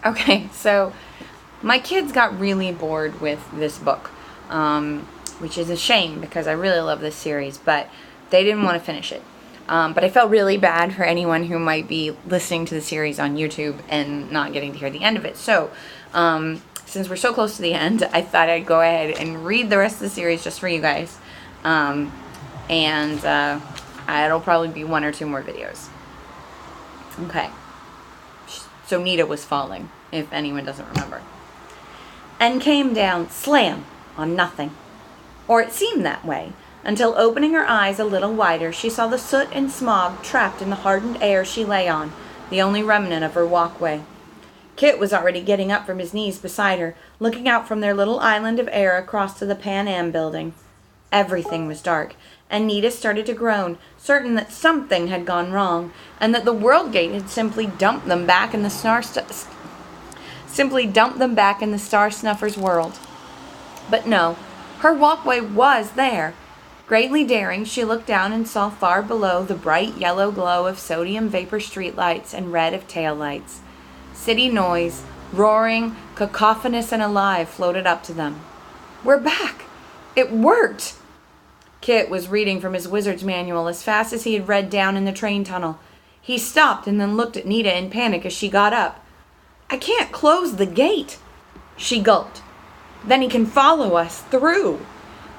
Okay, so my kids got really bored with this book, which is a shame because I really love this series, but they didn't want to finish it. But I felt really bad for anyone who might be listening to the series on YouTube and not getting to hear the end of it. So, since we're so close to the end, I thought I'd go ahead and read the rest of the series just for you guys. It'll probably be one or two more videos. Okay. So Nita was falling, if anyone doesn't remember. And came down, slam, on nothing. Or it seemed that way, until opening her eyes a little wider, she saw the soot and smog trapped in the hardened air she lay on, the only remnant of her walkway. Kit was already getting up from his knees beside her, looking out from their little island of air across to the Pan Am building. Everything was dark, and Nita started to groan, certain that something had gone wrong, and that the World Gate had simply dumped them back in the Star Snuffer's world. But no, her walkway was there. Greatly daring, she looked down and saw far below the bright yellow glow of sodium vapor streetlights and red of taillights. City noise, roaring, cacophonous and alive, floated up to them. We're back! It worked! Kit was reading from his wizard's manual as fast as he had read down in the train tunnel. He stopped and then looked at Nita in panic as she got up. I can't close the gate. She gulped. Then he can follow us through.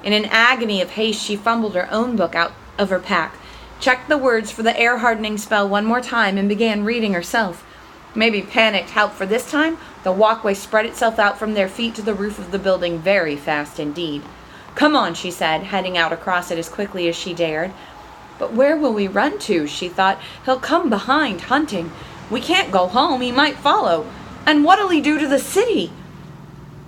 In an agony of haste, she fumbled her own book out of her pack, checked the words for the air-hardening spell one more time, and began reading herself. Maybe panicked help, for this time the walkway spread itself out from their feet to the roof of the building very fast indeed. Come on, she said, heading out across it as quickly as she dared. But where will we run to, she thought. He'll come behind, hunting. We can't go home, he might follow. And what'll he do to the city?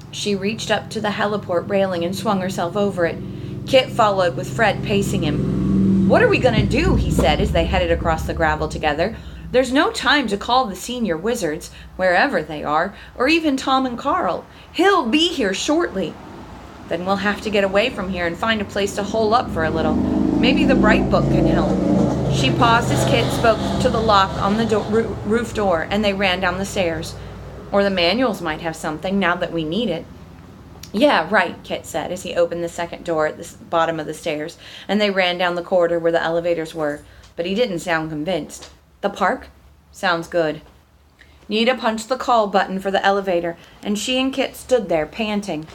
She reached up to the heliport railing and swung herself over it. Kit followed with Fred pacing him. What are we going to do, he said as they headed across the gravel together. There's no time to call the senior wizards, wherever they are, or even Tom and Carl. He'll be here shortly. Then we'll have to get away from here and find a place to hole up for a little. Maybe the Bright Book can help. She paused as Kit spoke to the lock on the roof door, and they ran down the stairs. Or the manuals might have something, now that we need it. Yeah, right, Kit said as he opened the second door at the bottom of the stairs, and they ran down the corridor where the elevators were. But he didn't sound convinced. The park? Sounds good. Nita punched the call button for the elevator, and she and Kit stood there, panting.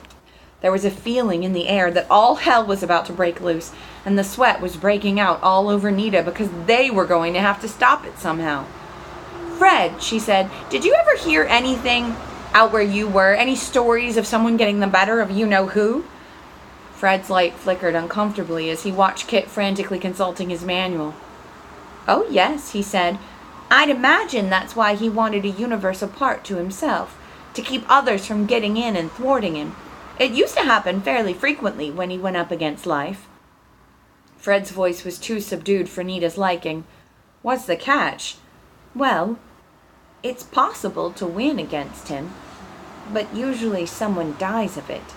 There was a feeling in the air that all hell was about to break loose, and the sweat was breaking out all over Nita because they were going to have to stop it somehow. Fred, she said, did you ever hear anything out where you were? Any stories of someone getting the better of you-know-who? Fred's light flickered uncomfortably as he watched Kit frantically consulting his manual. Oh, yes, he said. I'd imagine that's why he wanted a universe apart to himself, to keep others from getting in and thwarting him. It used to happen fairly frequently when he went up against life. Fred's voice was too subdued for Nita's liking. What's the catch? Well, it's possible to win against him, but usually someone dies of it.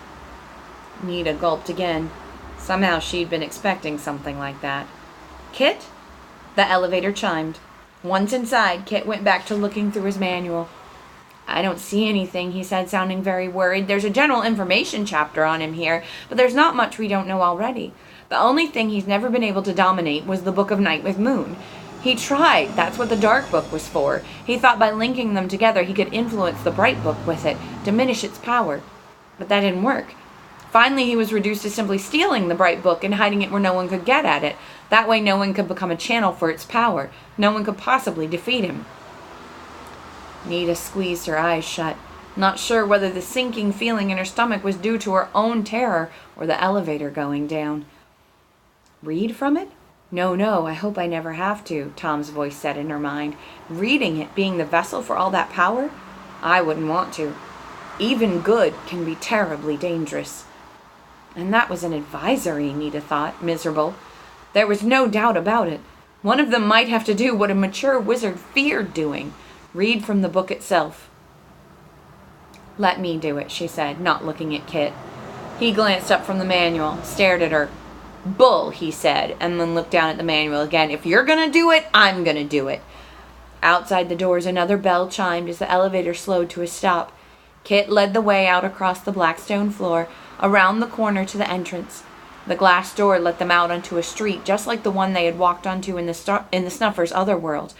Nita gulped again. Somehow she'd been expecting something like that. Kit? The elevator chimed. Once inside, Kit went back to looking through his manual. I don't see anything, he said, sounding very worried. There's a general information chapter on him here, but there's not much we don't know already. The only thing he's never been able to dominate was the Book of Night with Moon. He tried. That's what the Dark Book was for. He thought by linking them together he could influence the Bright Book with it, diminish its power. But that didn't work. Finally, he was reduced to simply stealing the Bright Book and hiding it where no one could get at it. That way no one could become a channel for its power. No one could possibly defeat him. Nita squeezed her eyes shut, not sure whether the sinking feeling in her stomach was due to her own terror or the elevator going down. Read from it? No, I hope I never have to, Tom's voice said in her mind. Reading it being the vessel for all that power? I wouldn't want to. Even good can be terribly dangerous. And that was an advisory, Nita thought, miserable. There was no doubt about it. One of them might have to do what a mature wizard feared doing. Read from the book itself. Let me do it, she said, not looking at Kit. He glanced up from the manual, stared at her. Bull, he said, and then looked down at the manual again. If you're gonna do it, I'm gonna do it. Outside the doors, another bell chimed as the elevator slowed to a stop. Kit led the way out across the black stone floor, around the corner to the entrance. The glass door let them out onto a street just like the one they had walked onto in the Snuffer's other world.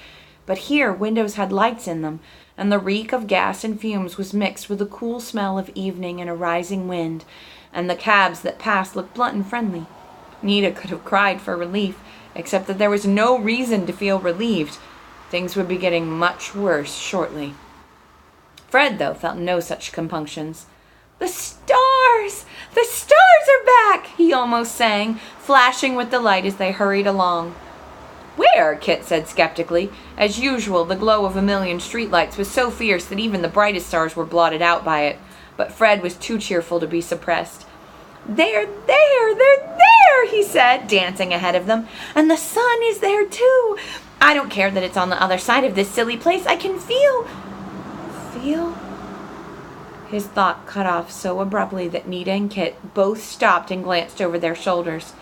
But here, windows had lights in them, and the reek of gas and fumes was mixed with the cool smell of evening and a rising wind, and the cabs that passed looked blunt and friendly. Nita could have cried for relief, except that there was no reason to feel relieved. Things would be getting much worse shortly. Fred, though, felt no such compunctions. "The stars! The stars are back!" he almost sang, flashing with delight as they hurried along. "Where?" Kit said skeptically. As usual, the glow of a million streetlights was so fierce that even the brightest stars were blotted out by it. But Fred was too cheerful to be suppressed. They're there, he said, dancing ahead of them. "And the sun is there, too. I don't care that it's on the other side of this silly place. I can feel... Feel?" His thought cut off so abruptly that Nita and Kit both stopped and glanced over their shoulders.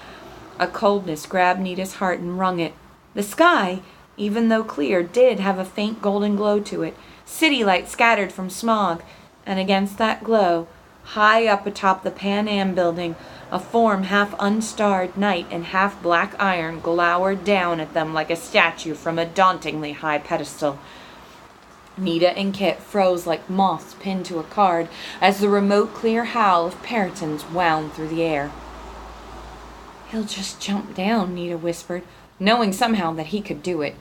A coldness grabbed Nita's heart and wrung it. The sky, even though clear, did have a faint golden glow to it, city light scattered from smog, and against that glow, high up atop the Pan Am building, a form half unstarred night and half black iron glowered down at them like a statue from a dauntingly high pedestal. Nita and Kit froze like moths pinned to a card as the remote clear howl of Peritons wound through the air. "He'll just jump down," Nita whispered, knowing somehow that he could do it.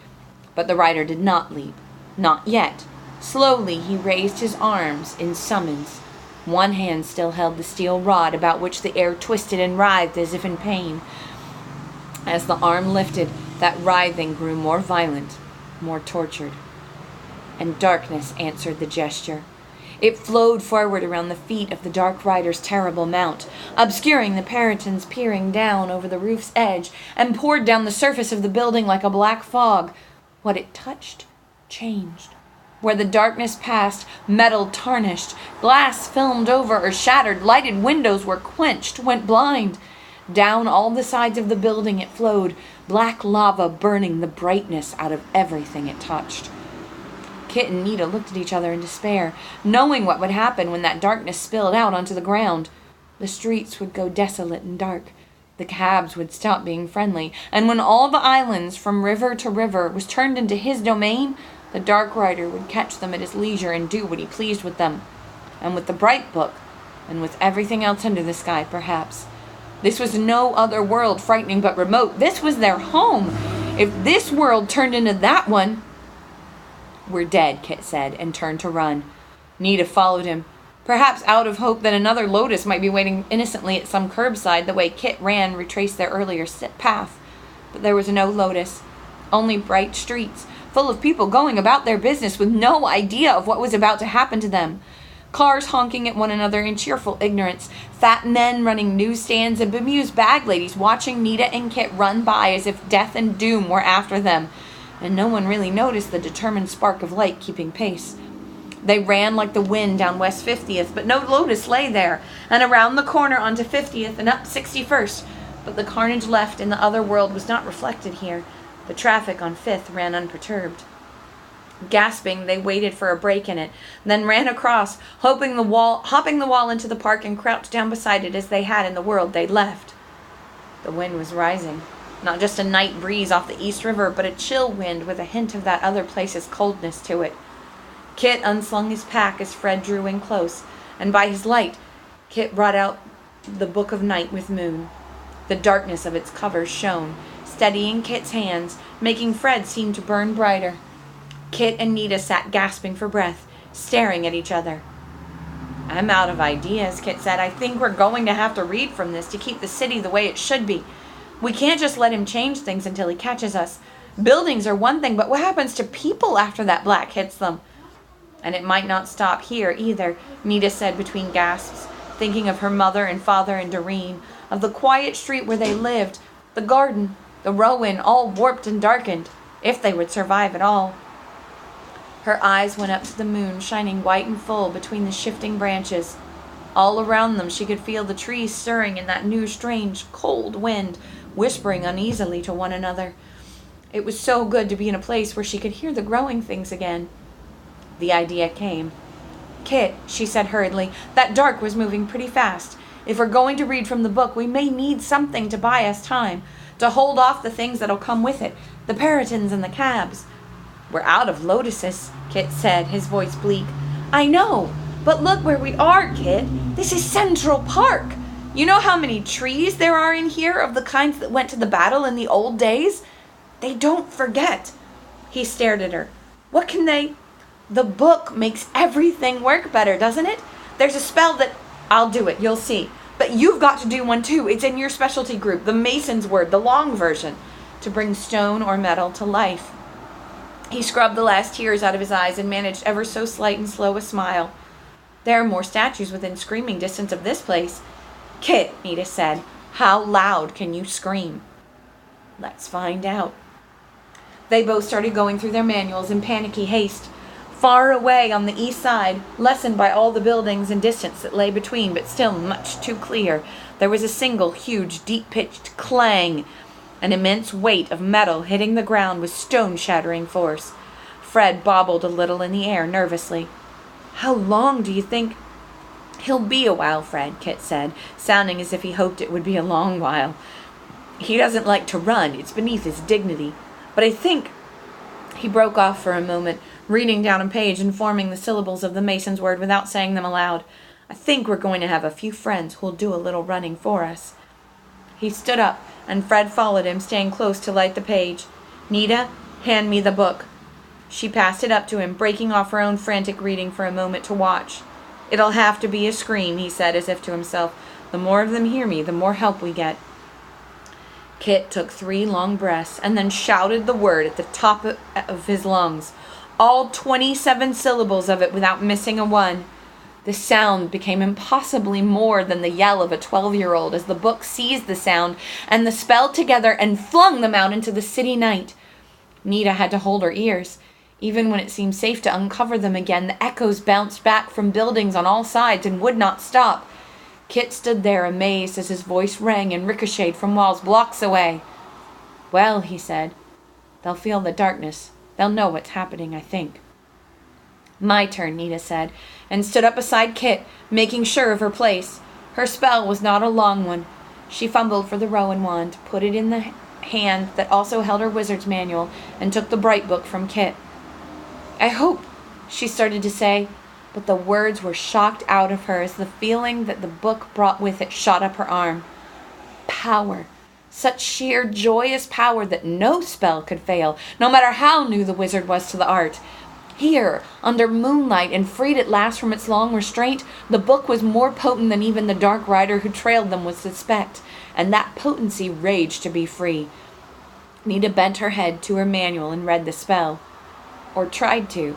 But the rider did not leap. Not yet. Slowly he raised his arms in summons. One hand still held the steel rod about which the air twisted and writhed as if in pain. As the arm lifted, that writhing grew more violent, more tortured. And darkness answered the gesture. It flowed forward around the feet of the dark rider's terrible mount, obscuring the Peritons peering down over the roof's edge, and poured down the surface of the building like a black fog. What it touched changed. Where the darkness passed, metal tarnished, glass filmed over or shattered, lighted windows were quenched, went blind. Down all the sides of the building it flowed, black lava burning the brightness out of everything it touched. Kit and Nita looked at each other in despair, knowing what would happen when that darkness spilled out onto the ground. The streets would go desolate and dark. The cabs would stop being friendly, and when all the islands, from river to river, was turned into his domain, the Dark Rider would catch them at his leisure and do what he pleased with them. And with the Bright Book, and with everything else under the sky, perhaps. This was no other world, frightening but remote. This was their home. If this world turned into that one... "We're dead," Kit said, and turned to run. Nita followed him, perhaps out of hope that another Lotus might be waiting innocently at some curbside. The way Kit ran retraced their earlier path. But there was no Lotus, only bright streets, full of people going about their business with no idea of what was about to happen to them. Cars honking at one another in cheerful ignorance, fat men running newsstands, and bemused bag ladies watching Nita and Kit run by as if death and doom were after them. And no one really noticed the determined spark of light keeping pace. They ran like the wind down West 50th, but no Lotus lay there, and around the corner onto 50th and up 61st. But the carnage left in the other world was not reflected here. The traffic on 5th ran unperturbed. Gasping, they waited for a break in it, then ran across, hopping the wall into the park and crouched down beside it as they had in the world they'd left. The wind was rising. Not just a night breeze off the East River, but a chill wind with a hint of that other place's coldness to it. Kit unslung his pack as Fred drew in close, and by his light, Kit brought out the Book of Night with Moon. The darkness of its covers shone, steadying Kit's hands, making Fred seem to burn brighter. Kit and Nita sat gasping for breath, staring at each other. "I'm out of ideas," Kit said. "I think we're going to have to read from this to keep the city the way it should be. We can't just let him change things until he catches us. Buildings are one thing, but what happens to people after that black hits them?" "And it might not stop here, either," Nita said between gasps, thinking of her mother and father and Doreen, of the quiet street where they lived, the garden, the Rowan, all warped and darkened, if they would survive at all. Her eyes went up to the moon, shining white and full between the shifting branches. All around them she could feel the trees stirring in that new strange, cold wind, whispering uneasily to one another. It was so good to be in a place where she could hear the growing things again. The idea came. "Kit," she said hurriedly, "that dark was moving pretty fast. If we're going to read from the book, we may need something to buy us time, to hold off the things that'll come with it, the Peritons and the cabs." "We're out of lotuses," Kit said, his voice bleak. "I know, but look where we are, Kit. This is Central Park. You know how many trees there are in here of the kinds that went to the battle in the old days? They don't forget." He stared at her. "What can they—" "The book makes everything work better, doesn't it? There's a spell that—" "I'll do it, you'll see. But you've got to do one too. It's in your specialty group, the Mason's Word, the long version, to bring stone or metal to life." He scrubbed the last tears out of his eyes and managed ever so slight and slow a smile. "There are more statues within screaming distance of this place." "Kit," Nita said, "how loud can you scream?" "Let's find out." They both started going through their manuals in panicky haste. Far away on the east side, lessened by all the buildings and distance that lay between, but still much too clear, there was a single huge, deep-pitched clang, an immense weight of metal hitting the ground with stone-shattering force. Fred bobbled a little in the air nervously. "How long do you think—" "He'll be a while, Fred," Kit said, sounding as if he hoped it would be a long while. "He doesn't like to run. It's beneath his dignity. But I think—" He broke off for a moment, reading down a page and forming the syllables of the Mason's Word without saying them aloud. "I think we're going to have a few friends who'll do a little running for us." He stood up, and Fred followed him, staying close to light the page. "Nita, hand me the book." She passed it up to him, breaking off her own frantic reading for a moment to watch. "It'll have to be a scream," he said, as if to himself. "The more of them hear me, the more help we get." Kit took 3 long breaths and then shouted the word at the top of his lungs, all 27 syllables of it without missing a one. The sound became impossibly more than the yell of a 12-year-old as the book seized the sound and the spell together and flung them out into the city night. Nita had to hold her ears. Even when it seemed safe to uncover them again, the echoes bounced back from buildings on all sides and would not stop. Kit stood there amazed as his voice rang and ricocheted from walls blocks away. "Well," he said, "they'll feel the darkness. They'll know what's happening, I think." "My turn," Nita said, and stood up beside Kit, making sure of her place. Her spell was not a long one. She fumbled for the Rowan wand, put it in the hand that also held her wizard's manual, and took the bright book from Kit. "I hope," she started to say, but the words were shocked out of her as the feeling that the book brought with it shot up her arm. Power. Such sheer, joyous power that no spell could fail, no matter how new the wizard was to the art. Here, under moonlight and freed at last from its long restraint, the book was more potent than even the dark rider who trailed them would suspect, and that potency raged to be free. Nita bent her head to her manual and read the spell. Or tried to.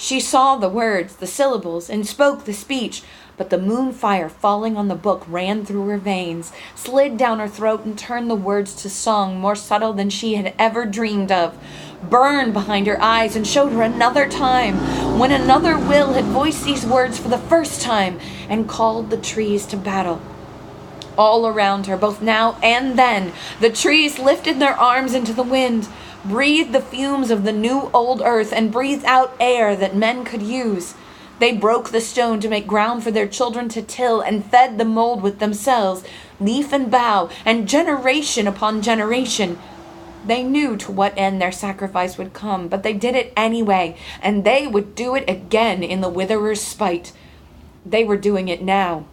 She saw the words, the syllables, and spoke the speech, but the moon fire falling on the book ran through her veins, slid down her throat, and turned the words to song more subtle than she had ever dreamed of, burned behind her eyes and showed her another time, when another will had voiced these words for the first time and called the trees to battle. All around her, both now and then, the trees lifted their arms into the wind, breathed the fumes of the new old earth, and breathed out air that men could use. They broke the stone to make ground for their children to till, and fed the mold with themselves, leaf and bough, and generation upon generation. They knew to what end their sacrifice would come, but they did it anyway, and they would do it again in the witherer's spite. They were doing it now.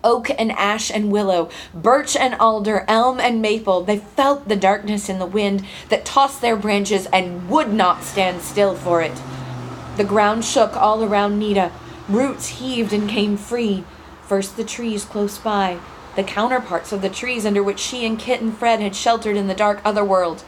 Oak and ash and willow, birch and alder, elm and maple, they felt the darkness in the wind that tossed their branches and would not stand still for it. The ground shook all around Nita. Roots heaved and came free. First the trees close by, the counterparts of the trees under which she and Kit and Fred had sheltered in the dark otherworld.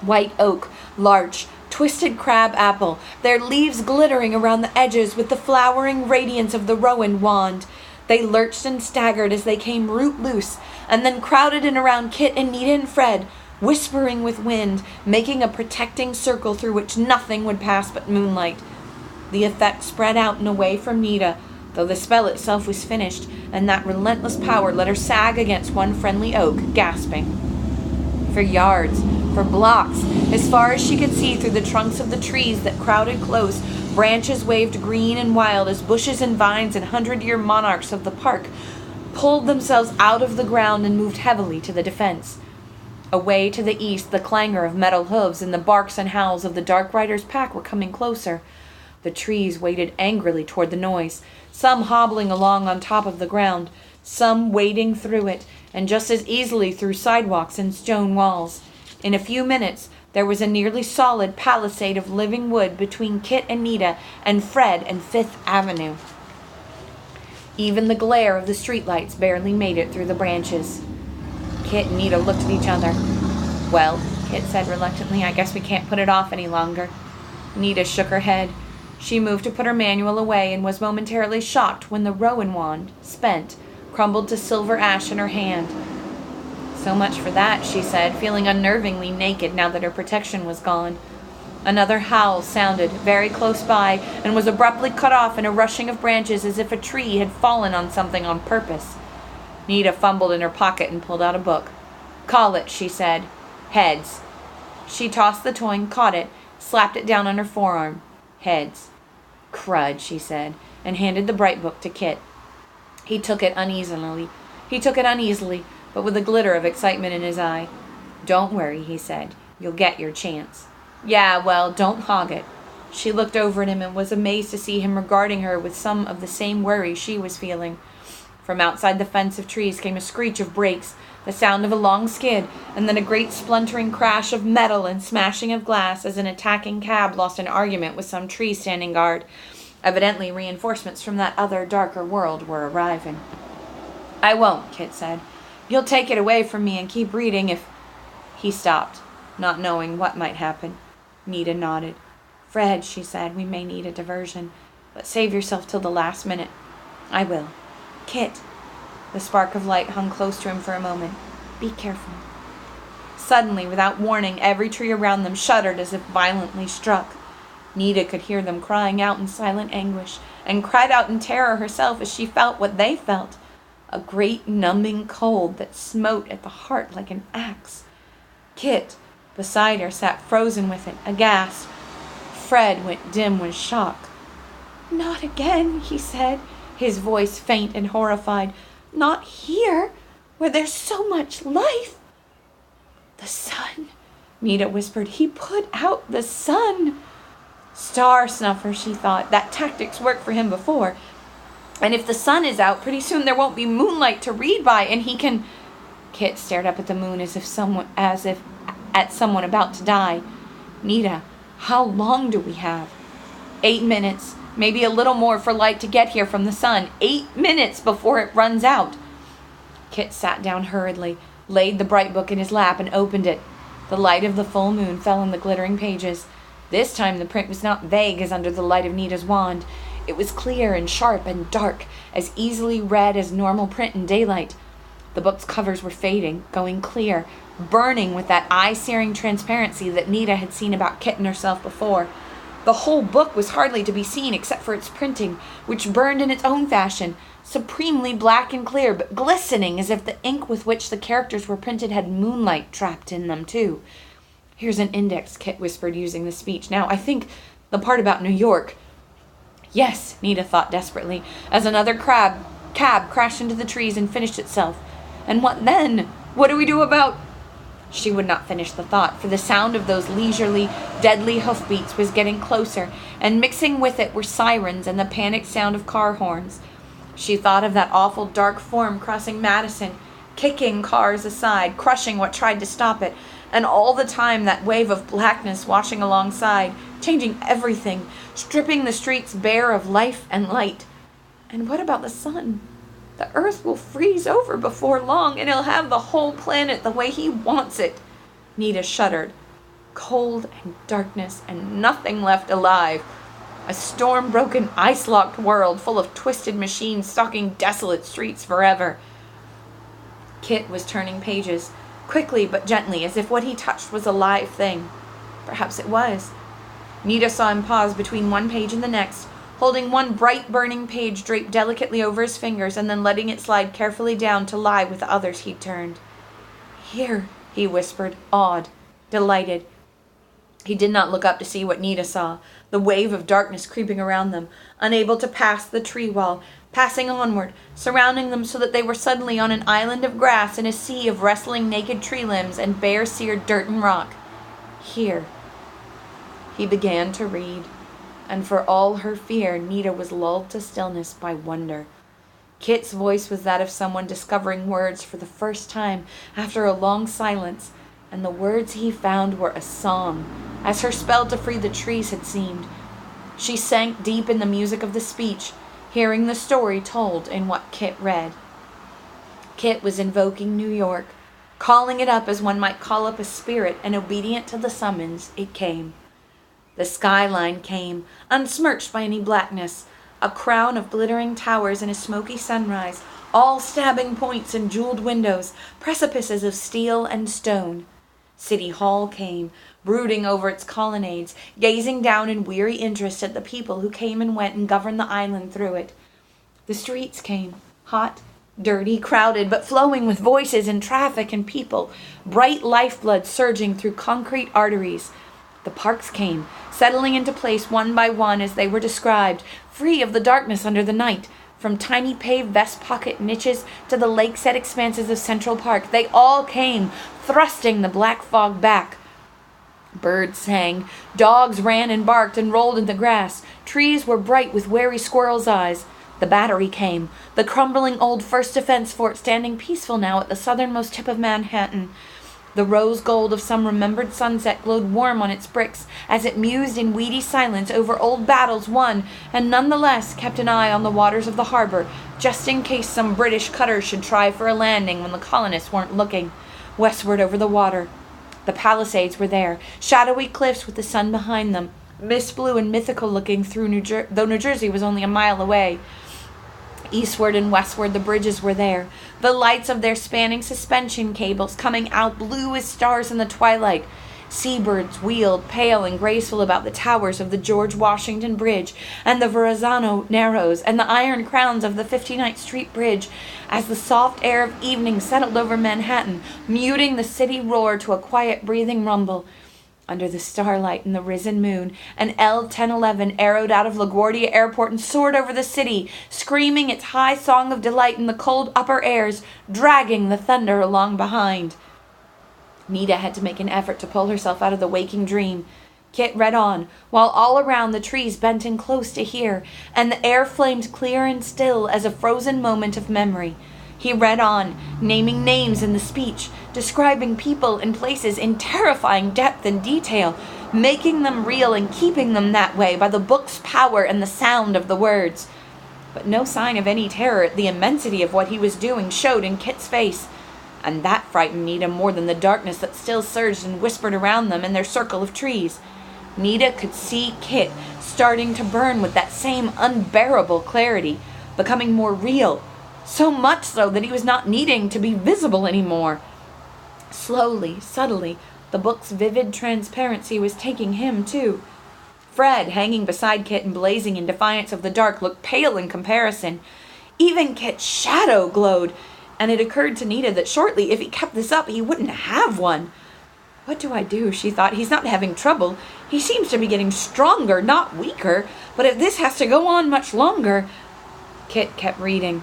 White oak, larch, twisted crab apple, their leaves glittering around the edges with the flowering radiance of the Rowan wand. They lurched and staggered as they came root loose, and then crowded in around Kit and Nita and Fred, whispering with wind, making a protecting circle through which nothing would pass but moonlight. The effect spread out and away from Nita, though the spell itself was finished, and that relentless power let her sag against one friendly oak, gasping. For yards, For blocks, as far as she could see through the trunks of the trees that crowded close, branches waved green and wild as bushes and vines and 100-year monarchs of the park pulled themselves out of the ground and moved heavily to the defense. Away to the east, the clangor of metal hooves and the barks and howls of the Dark Rider's pack were coming closer. The trees waited angrily toward the noise, some hobbling along on top of the ground, some wading through it, and just as easily through sidewalks and stone walls. In a few minutes, there was a nearly solid palisade of living wood between Kit and Nita and Fred and Fifth Avenue. Even the glare of the streetlights barely made it through the branches. Kit and Nita looked at each other. "Well," Kit said reluctantly, "I guess we can't put it off any longer." Nita shook her head. She moved to put her manual away and was momentarily shocked when the Rowan wand, spent, crumbled to silver ash in her hand. "So much for that," she said, feeling unnervingly naked now that her protection was gone. Another howl sounded very close by and was abruptly cut off in a rushing of branches as if a tree had fallen on something on purpose. Nita fumbled in her pocket and pulled out a book. "Call it," she said. "Heads." She tossed the toy and caught it, slapped it down on her forearm. "Heads." "Crud," she said, and handed the bright book to Kit. He took it uneasily, but with a glitter of excitement in his eye. "Don't worry," he said. "You'll get your chance." "Yeah, well, don't hog it." She looked over at him and was amazed to see him regarding her with some of the same worry she was feeling. From outside the fence of trees came a screech of brakes, the sound of a long skid, and then a great splintering crash of metal and smashing of glass as an attacking cab lost an argument with some tree standing guard. Evidently reinforcements from that other, darker world were arriving. "I won't," Kit said. "You'll take it away from me and keep reading if—" He stopped, not knowing what might happen. Nita nodded. "Fred," she said, "we may need a diversion, but save yourself till the last minute." "I will." "Kit." The spark of light hung close to him for a moment. "Be careful." Suddenly, without warning, every tree around them shuddered as if violently struck. Nita could hear them crying out in silent anguish, and cried out in terror herself as she felt what they felt, a great numbing cold that smote at the heart like an axe. Kit, beside her, sat frozen with it, aghast. Fred went dim with shock. "Not again," he said, his voice faint and horrified. "Not here, where there's so much life." "The sun," Nita whispered. "He put out the sun." Star snuffer, she thought. That tactic's worked for him before. And if the sun is out, pretty soon there won't be moonlight to read by, and he can... Kit stared up at the moon as if at someone about to die. "Nita, how long do we have?" 8 minutes. Maybe a little more for light to get here from the sun. 8 minutes before it runs out. Kit sat down hurriedly, laid the bright book in his lap, and opened it. The light of the full moon fell on the glittering pages. This time the print was not vague as under the light of Nita's wand. It was clear and sharp and dark, as easily read as normal print in daylight. The book's covers were fading, going clear, burning with that eye-searing transparency that Nita had seen about Kit and herself before. The whole book was hardly to be seen except for its printing, which burned in its own fashion, supremely black and clear, but glistening as if the ink with which the characters were printed had moonlight trapped in them, too. "Here's an index," Kit whispered, using the speech. "Now, I think the part about New York—" "Yes," Nita thought desperately, as another cab crashed into the trees and finished itself. "And what then? What do we do about—" She would not finish the thought, for the sound of those leisurely, deadly hoofbeats was getting closer, and mixing with it were sirens and the panicked sound of car horns. She thought of that awful dark form crossing Madison, kicking cars aside, crushing what tried to stop it, and all the time that wave of blackness washing alongside, changing everything, stripping the streets bare of life and light. And what about the sun? The earth will freeze over before long, and he'll have the whole planet the way he wants it. Nita shuddered. Cold and darkness and nothing left alive. A storm-broken, ice-locked world full of twisted machines stalking desolate streets forever. Kit was turning pages, quickly but gently, as if what he touched was a live thing. Perhaps it was. Nita saw him pause between one page and the next, holding one bright burning page draped delicately over his fingers and then letting it slide carefully down to lie with the others he'd turned. "Here," he whispered, awed. Delighted, he did not look up to see what Nita saw, the wave of darkness creeping around them, unable to pass the tree wall, passing onward, surrounding them so that they were suddenly on an island of grass in a sea of wrestling naked tree limbs and bare-seared dirt and rock. Here. He began to read, and for all her fear, Nita was lulled to stillness by wonder. Kit's voice was that of someone discovering words for the first time after a long silence, and the words he found were a song, as her spell to free the trees had seemed. She sank deep in the music of the speech, hearing the story told in what Kit read. Kit was invoking New York, calling it up as one might call up a spirit, and obedient to the summons, it came. The skyline came, unsmirched by any blackness, a crown of glittering towers in a smoky sunrise, all stabbing points and jeweled windows, precipices of steel and stone. City Hall came, brooding over its colonnades, gazing down in weary interest at the people who came and went and governed the island through it. The streets came, hot, dirty, crowded, but flowing with voices and traffic and people, bright lifeblood surging through concrete arteries. The parks came, settling into place one by one as they were described, free of the darkness under the night. From tiny paved vest pocket niches to the lake-set expanses of Central Park, they all came, thrusting the black fog back. Birds sang, dogs ran and barked and rolled in the grass, trees were bright with wary squirrels' eyes. The Battery came, the crumbling old First Defense Fort standing peaceful now at the southernmost tip of Manhattan. The rose gold of some remembered sunset glowed warm on its bricks as it mused in weedy silence over old battles won, and nonetheless kept an eye on the waters of the harbor, just in case some British cutter should try for a landing when the colonists weren't looking. Westward over the water, the Palisades were there, shadowy cliffs with the sun behind them, mist blue and mythical looking through though New Jersey was only a mile away. Eastward and westward the bridges were there, the lights of their spanning suspension cables coming out blue as stars in the twilight. Seabirds wheeled, pale and graceful, about the towers of the George Washington Bridge and the Verrazano Narrows and the iron crowns of the 59th Street Bridge, as the soft air of evening settled over Manhattan, muting the city roar to a quiet breathing rumble. Under the starlight and the risen moon, an L-1011 arrowed out of LaGuardia Airport and soared over the city, screaming its high song of delight in the cold upper airs, dragging the thunder along behind. Nita had to make an effort to pull herself out of the waking dream. Kit read on, while all around the trees bent in close to hear, and the air flamed clear and still as a frozen moment of memory. He read on, naming names in the speech, describing people and places in terrifying depth and detail, making them real and keeping them that way by the book's power and the sound of the words. But no sign of any terror at the immensity of what he was doing showed in Kit's face, and that frightened Nita more than the darkness that still surged and whispered around them in their circle of trees. Nita could see Kit starting to burn with that same unbearable clarity, becoming more real, so much so that he was not needing to be visible anymore. Slowly, subtly, the book's vivid transparency was taking him, too. Fred, hanging beside Kit and blazing in defiance of the dark, looked pale in comparison. Even Kit's shadow glowed, and it occurred to Nita that shortly, if he kept this up, he wouldn't have one. What do I do? She thought. He's not having trouble. He seems to be getting stronger, not weaker. But if this has to go on much longer... Kit kept reading.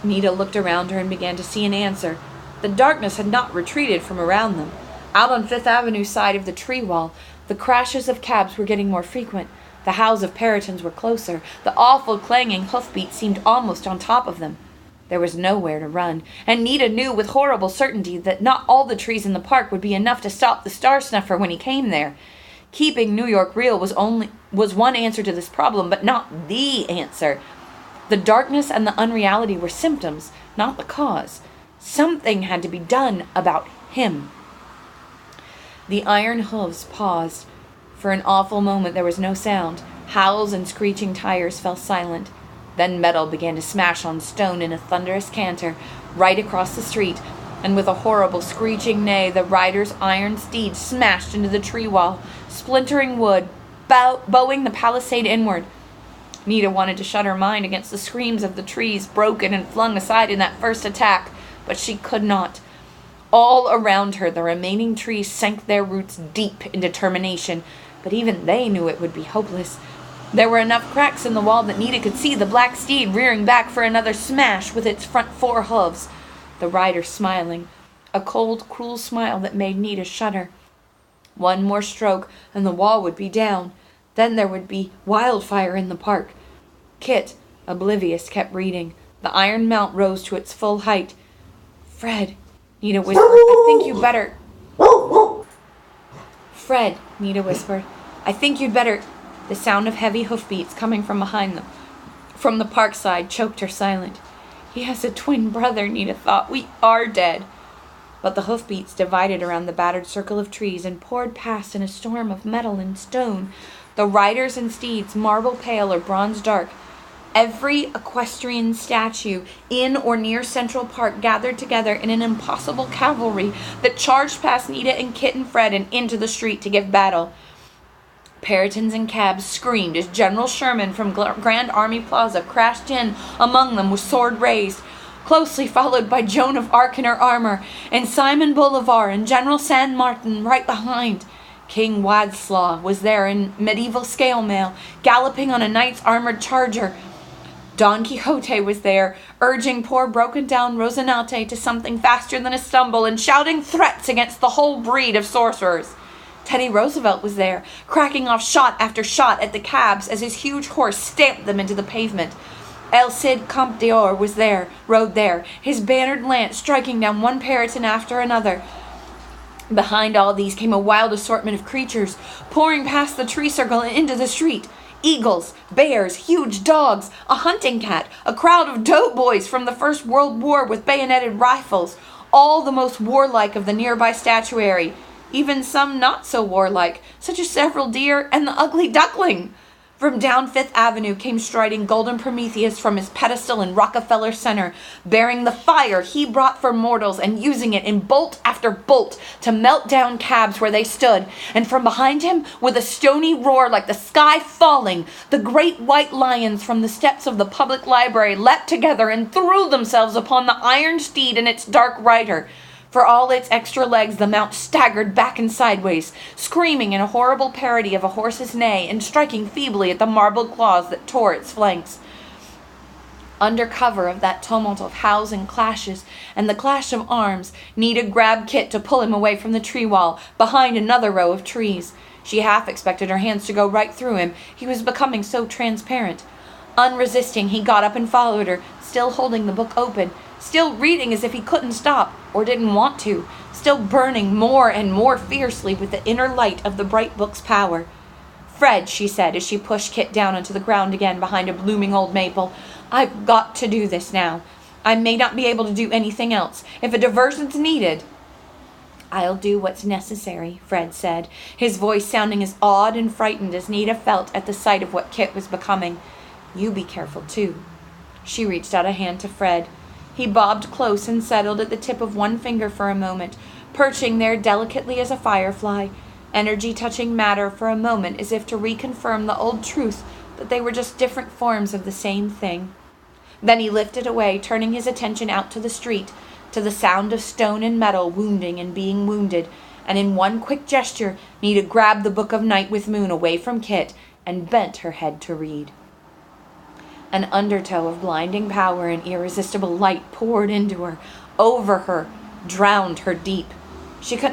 Nita looked around her and began to see an answer. The darkness had not retreated from around them. Out on Fifth Avenue side of the tree wall, the crashes of cabs were getting more frequent. The howls of Peritons were closer. The awful clanging hoofbeats seemed almost on top of them. There was nowhere to run, and Nita knew with horrible certainty that not all the trees in the park would be enough to stop the Star Snuffer when he came there. Keeping New York real was one answer to this problem, but not the answer. The darkness and the unreality were symptoms, not the cause. Something had to be done about him. The iron hooves paused. For an awful moment there was no sound. Howls and screeching tires fell silent. Then metal began to smash on stone in a thunderous canter, right across the street, and with a horrible screeching neigh, the rider's iron steed smashed into the tree wall, splintering wood, bowing the palisade inward. Nita wanted to shut her mind against the screams of the trees broken and flung aside in that first attack, but she could not. All around her, the remaining trees sank their roots deep in determination, but even they knew it would be hopeless. There were enough cracks in the wall that Nita could see the black steed rearing back for another smash with its front 4 hooves. The rider smiling, a cold, cruel smile that made Nita shudder. One more stroke, and the wall would be down. Then there would be wildfire in the park. Kit, oblivious, kept reading. The iron mount rose to its full height. "Fred," Nita whispered, "I think you better..." "Fred," Nita whispered, "I think you'd better..." The sound of heavy hoofbeats coming from behind them, from the park side, choked her silent. "He has a twin brother," Nita thought. "We are dead." But the hoofbeats divided around the battered circle of trees and poured past in a storm of metal and stone, the riders and steeds marble pale or bronze dark. Every equestrian statue in or near Central Park gathered together in an impossible cavalry that charged past Nita and Kit and Fred and into the street to give battle. Peritons and cabs screamed as General Sherman from Grand Army Plaza crashed in among them with sword raised, closely followed by Joan of Arc in her armor, and Simon Bolivar and General San Martin right behind. King Wadslaw was there in medieval scale mail, galloping on a knight's armored charger. Don Quixote was there, urging poor broken-down Rocinante to something faster than a stumble and shouting threats against the whole breed of sorcerers. Teddy Roosevelt was there, cracking off shot after shot at the cabs as his huge horse stamped them into the pavement. El Cid Comte d'Or was there, rode there, his bannered lance striking down one Puritan after another. Behind all these came a wild assortment of creatures, pouring past the tree circle and into the street. Eagles, bears, huge dogs, a hunting cat, a crowd of doughboys from the First World War with bayoneted rifles, all the most warlike of the nearby statuary, even some not so warlike, such as several deer and the ugly duckling. From down Fifth Avenue came striding Golden Prometheus from his pedestal in Rockefeller Center, bearing the fire he brought for mortals and using it in bolt after bolt to melt down cabs where they stood. And from behind him, with a stony roar like the sky falling, the great white lions from the steps of the public library leapt together and threw themselves upon the iron steed and its dark rider. For all its extra legs, the mount staggered back and sideways, screaming in a horrible parody of a horse's neigh and striking feebly at the marble claws that tore its flanks. Under cover of that tumult of howls and clashes and the clash of arms, Nita grabbed Kit to pull him away from the tree wall, behind another row of trees. She half expected her hands to go right through him. He was becoming so transparent. Unresisting, he got up and followed her, still holding the book open, still reading as if he couldn't stop, or didn't want to, still burning more and more fiercely with the inner light of the bright book's power. "Fred," she said as she pushed Kit down onto the ground again behind a blooming old maple, "I've got to do this now. I may not be able to do anything else. If a diversion's needed..." "I'll do what's necessary," Fred said, his voice sounding as awed and frightened as Nita felt at the sight of what Kit was becoming. "You be careful, too." She reached out a hand to Fred. He bobbed close and settled at the tip of one finger for a moment, perching there delicately as a firefly, energy touching matter for a moment as if to reconfirm the old truth that they were just different forms of the same thing. Then he lifted away, turning his attention out to the street, to the sound of stone and metal wounding and being wounded, and in one quick gesture, Nita grabbed the Book of Night with Moon away from Kit and bent her head to read. An undertow of blinding power and irresistible light poured into her, over her, drowned her deep. She couldn't